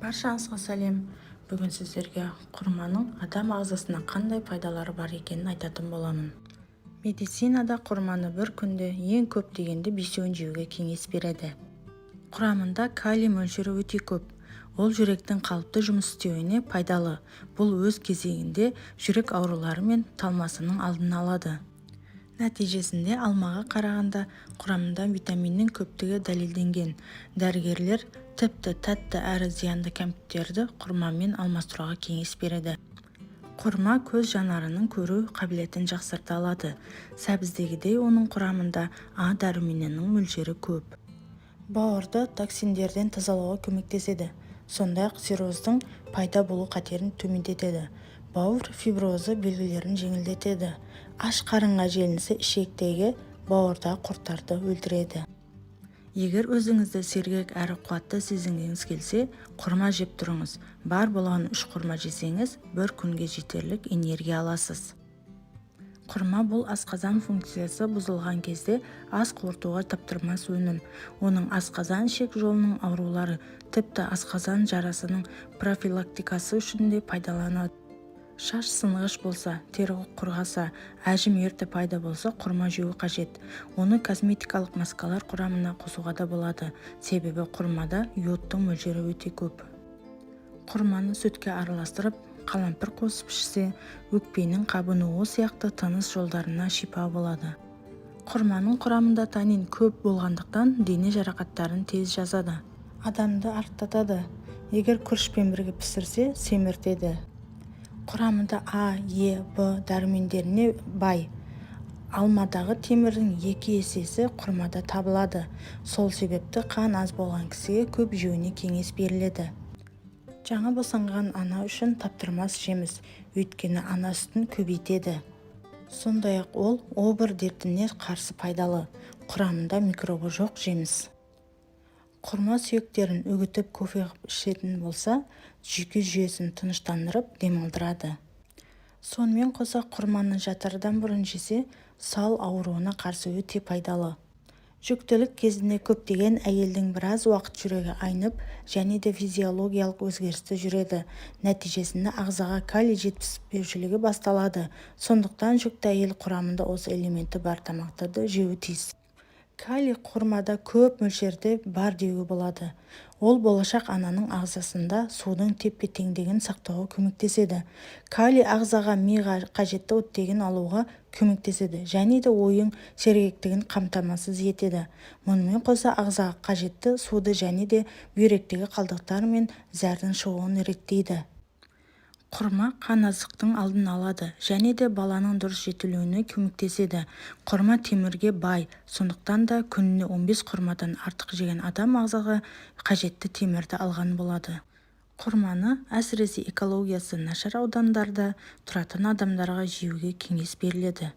Баршаңызға сәлем. Бүгін сіздерге құрманың адам ағзасына қандай пайдалары бар екенін айтатын боламын. Медицинада құрманы бір күнде ең көп дегенде 5-өн жеуге кеңес береді. Құрамында калий мөлшері өте көп. Ол жүректің қалыпты жұмыс істеуіне пайдалы. Бұл өз кезегінде жүрек аурулары мен талмасының алдын алады. Нәтижесінде алмаға қарағанда құрамында витаминнің көптігі дәлелденген. Дәрігерлер тіпті тәтті әрі зиянды кәмпиттерді құрмамен алмастыруға кеңес береді. Құрма көз жанарының көру қабілетін жақсарта алады. Сәбіздегідей оның құрамында А дәруминінің мөлшері көп. Бауырды токсиндерден тазалауға көмектеседі. Сондай-ақ цирроздың пайда болу қатерін төмендетеді. Бауыр фиброзы белгілерін жеңілдетеді. Аш қарынға желінісі ішектегі бауырдағы құрттарды өлтіреді. Егер өзіңізді сергек әрі қуатты сезінгіңіз келсе, құрма жеп тұрыңыз. Бар болған 3 құрма жесеңіз, бір күнге жетерлік энергия аласыз. Құрма бұл асқазан функциясы бұзылған кезде ас қорытуға таптырмас өнім. Оның асқазан ішек жолының аурулары, тіпті асқазан жарасының профилактикасы үшін де пайдаланады. Шаш сынғыш болса, тері құрғаса, әжім ерте пайда болса, құрма жеу қажет. Оны косметикалық маскалар құрамына қосуға да болады. Себебі құрмада йодтың мөлшері өте көп. Құрманы сүтке араластырып, қалампыр қосып ішсе, өкпенің қабынуы сияқты тыныс жолдарына шипа болады. Құрманың құрамында танин көп болғандықтан дене жарақаттарын тез жазады. Адамды арықтатады. Егер күрішпен бірге пісірсе, семіртеді. Құрамында А, Е, Б дәрумендеріне бай. Алмадағы темірдің 2 есесі құрмада табылады. Сол себепті қан аз болған кісіге көп жеуіне кеңес беріледі. Жаңа босанған ана үшін таптырмас жеміс, өйткені ана сүтін көбейтеді. Сондай-ақ ол обыр дертіне қарсы пайдалы. Құрамында микробы жоқ жеміс. Құрма сүйектерін үгітіп кофе ішетін болса, жүйке жүйесін тыныштандырып демалдырады. Сонымен қоса құрманы жатардан бұрын жесе, сал ауруына қарсы өте пайдалы. Жүктілік кезінде көптеген әйелдің біраз уақыт жүрегі айнып, және де физиологиялық өзгерісті жүреді. Нәтижесінде ағзаға калий жетіспеушілігі басталады. Сондықтан жүкті әйел құрамында осы элементі бар тамақтарды жеуі тиіс. Калий құрмада көп мөлшерде бар деуге болады. Ол болашақ ананың ағзасында судың тепе-теңдігін сақтауға көмектеседі. Калий ағзаға миға қажетті оттегін алуға көмектеседі, және де ойың сергектігін қамтамасыз етеді. Мұнымен қоса ағзаға қажетті суды және де бүйректегі қалдықтар мен зәрдің шығуын реттейді. Құрма қан азықтың алдын алады, және де баланың дұрыс жетілуіне көмектеседі. Құрма темірге бай, сондықтан да күніне 15 құрмадан артық жеген адам ағзаға қажетті темірді алған болады. Құрманы әсіресе экологиясы нашар аудандарда тұратын адамдарға жеуге кеңес беріледі.